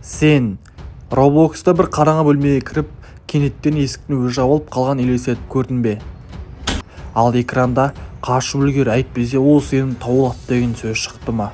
Сен Roblox'та бір қараңғы бөлмеге кіріп, кенеттен есіктің өзі жабылып қалған елестетіп көрдің бе? Ал экранда қашып үлгер, әйтпесе ол сенің таулат деген сөз шықты ма?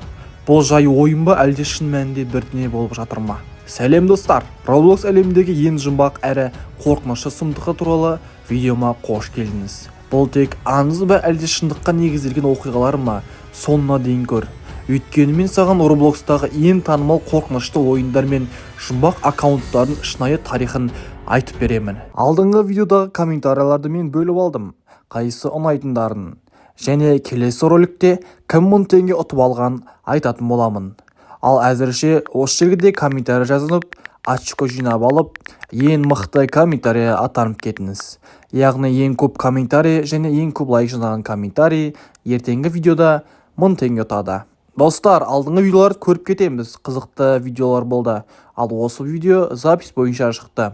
Бұл жай ойын ба, әлде шын мәнінде бірдеңе болып жатыр ма? Сәлем достар, Roblox әлеміндегі ең жұмбақ әрі қорқынышты сұмдығы туралы видеома қош келдіңіз. Бұл тек аңыз ба, әлде шындыққа негізделген оқиғалар ма? Соңына дейін көр. Өйткені мен саған Roblox'тағы ең танымал қорқынышты ойындар мен жұмбақ аккаунттардың шынайы тарихын айтып беремін. Алдыңғы видеодағы комментарияларды мен бөліп алдым, қайсы ұнайтындарын. Және келесі роликте кім 1000 теңге ұтып алған айтатын боламын. Ал әзірше осы жерде комментарий жазынып, очко жинап алып, ең мықты комментарий атанып кетіңіз. Яғни ең көп комментарий және ең көп лайк жинаған комментарий ертеңгі видеода 1000 теңге ұтады. Достар, алдыңғы видеоларды көріп кетеміз, қызықты видеолар болды. Ал осы видео запись бойынша шықты.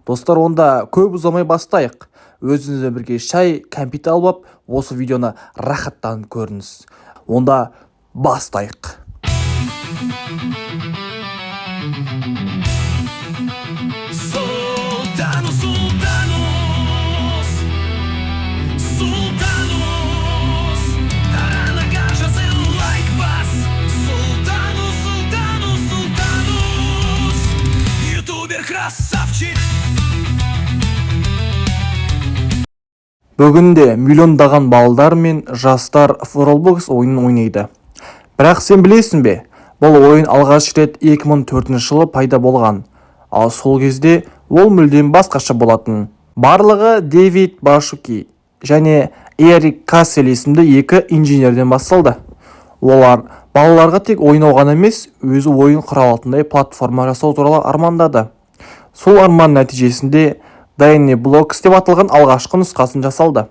Достар, онда көп ұзамай бастайық. Өзіңізбен бірге шай, кәмпит алып, осы видеоны рахаттанып көріңіз. Онда бастайық. Бүгінде миллиондаған балдар мен жастар Roblox ойынын ойнайды. Бірақ сен білесің бе, бұл ойын алғаш рет 2004 жылы пайда болған. Ал сол кезде ол мүлдем басқаша болатын. Барлығы Дэвид Башуки және Эрик Кассель есімді екі инженерден басталды. Олар балаларға тек ойнау ғана емес, өзі ойын құра алатындай платформа жасау туралы армандады. Сол арман нәтижесінде Dynny Blocks деп аталған алғашқы нұсқасын жасалды.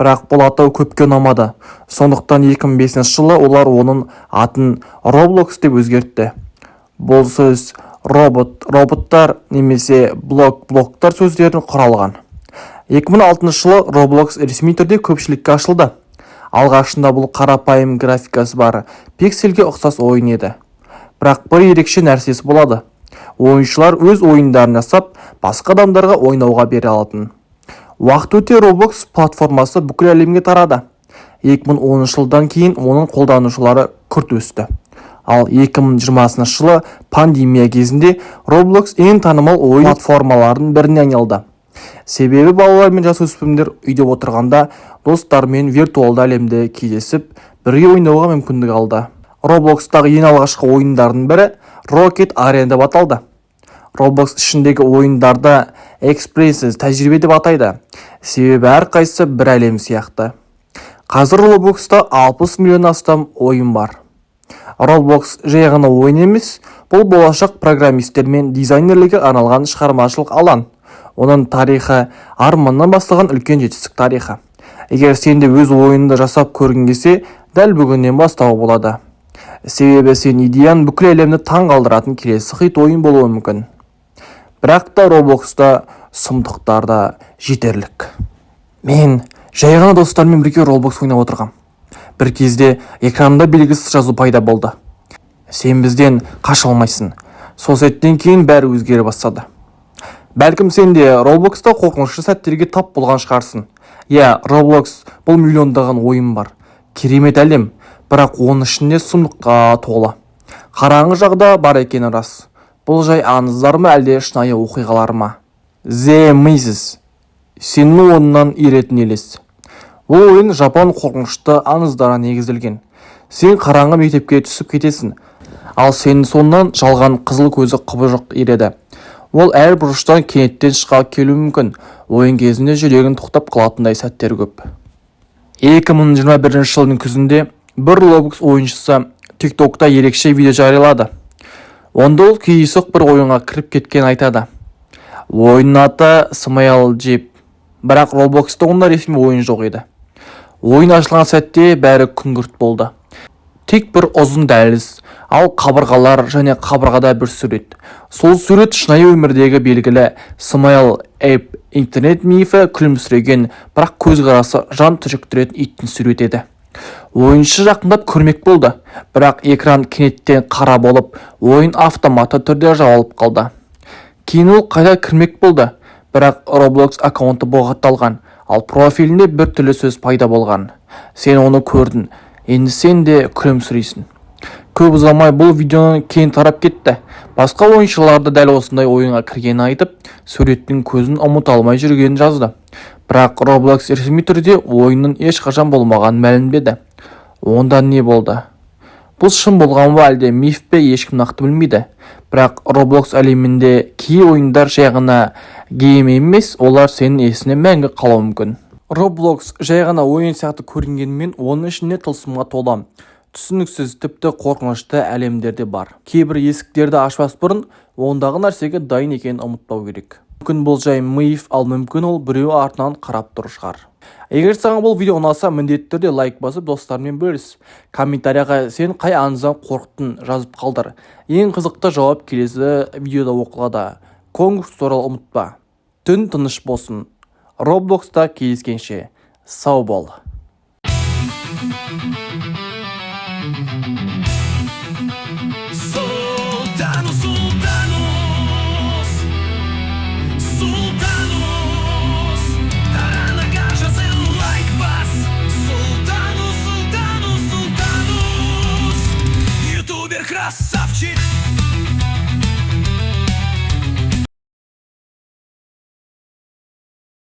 Бірақ бұл атау көпке ұнамады. Сондықтан 2005 жылы олар оның атын Roblox деп өзгертті. Бұл сөз роботтар немесе блоктар сөздерін құралған. 2006 жылы Roblox ресми түрде көпшілікке ашылды. Алғашында бұл қарапайым графикасы бар пиксельге ұқсас ойын еді. Бірақ бір ерекше нәрсесі болады. Ойыншылар өз ойындарын жасап, басқа адамдарға ойнауға бере алатын. Уақыт өте Roblox платформасы бүкіл әлемге тарады. 2010 жылдан кейін оның қолданушылары күрт өсті. Ал 2020 жылы пандемия кезінде Roblox ең танымал ойын платформаларының біріне айналды. Себебі балалар мен жасөспірімдер үйде отырғанда достарымен виртуалды әлемде кездесіп, бірге ойнауға мүмкіндік алды. Roblox'тағы ең алғашқы ойындардың бірі Rocket Arena деп аталды. Roblox ішіндегі ойындарда экспрессия тәжірибе деп атайды. Себебі әрқайсысы бір әлем сияқты. Қазір Roblox'та 60 миллион астам ойын бар. Roblox жай ғана ойын емес, бұл болашақ программистер мен дизайнерлерге арналған шығармашылық алаң. Оның тарихы арманнан басталған үлкен жетістік тарихы. Егер сен де өз ойынды жасап көргің келсе, дәл бүгіннен бастауға болады. Себебі сен идеян бүкіл әлемді таң қалдыратын келесі хит ойын болуы мүмкін. Бірақ та Roblox'та сұмдықтар да жетерлік. Мен жай ғана достармен бірге Roblox ойнап отырғам. Бір кезде экранда белгісіз жазу пайда болды. Сен бізден қаша алмайсың. Сол сәттен кейін бәрі өзгере бастады. Бәлкім сен де Roblox'та қорқынышты сәттерге тап болған шығарсың. Roblox бұл миллиондаған ойын бар. Керемет әлем, бірақ оның ішінде сұмдыққа толы. Қараңғы жағда бар екені рас. Бұл жай аңыздар ма, әлде шынайы оқиғалар ма? The Maze. Сенің онынан еретін елес. Бұл ойын жапон қорқынышты аңыздарға негізделген. Сен қараңғы мектепке түсіп кетесің. Ал сенің соңынан жалған қызыл көзі құбыжық ереді. Ол әр бұрыштан кенеттен шыға келуі мүмкін. Ойын кезінде жүрегін тоқтап қалатындай сәттер көп. 2021 жылдың күзінде бір Roblox ойыншысы TikTok'та ерекше видео жариялады. Онда ол кейісік бір ойынға кіріп кеткен айтады. Ойынның аты Smile Jeep. Бірақ Roblox'та онда ресми ойын жоқ еді. Ойын ашылған сәтте бәрі күңгірт болды. Тек бір ұзын дәліз, ал қабырғалар және қабырғада бір сурет. Сол сурет шынайы өмірдегі белгілі Smile Ape интернет мифі күлімсіреген, бірақ көзқарасы жан түршіктіретін иттің суреті еді. Ойыншы жақындап көрмек болды, бірақ экран кенеттен қара болып, ойын автоматты түрде жауалып қалды. Кейін ол қайта кірмек болды, бірақ Roblox аккаунты бұғатталған, ал профилінде бір түрлі сөз пайда болған. Сен оны көрдің, енді сен де күлімсірейсің. Көп ұзамай бұл видеоны кейін тарап кетті. Басқа ойыншыларды дәл осындай ойынға кіргенін айтып, суреттің көзін ұмыта алмай жүргенін жазды. Бірақ Roblox ресми түрде ойынның ешқашан болмағанын мәлімдеді. Онда не болды? Бұл шын болған ба әлде миф пе, ешкім нақты білмейді. Бірақ Roblox әлемінде кей ойындар жай ғана гейм емес, олар сенің есіне мәңгі қалуы мүмкін. Roblox жай ғана ойын сияқты көрінгенімен, оның ішінде тылсымға тола, түсініксіз, тіпті қорқынышты әлемдерде бар. Кейбір есіктерді ашпас бұрын ондағы нәрсеге дайын екенін ұмытпау керек. Мүмкін бұл жай миф, ал мүмкін ол біреу артынан қарап тұр шығар. Егер саған бұл видео ұнаса, міндетті түрде лайк басып, достармен бөліс. Комментарияға сен қай аңыздан қорықтың жазып қалдыр. Ең қызықты жауап келесі видеода оқылады. Конкурс туралы ұмытпа. Түн тыныш болсын. Robloxта кездескенше сау бол. Красавчик!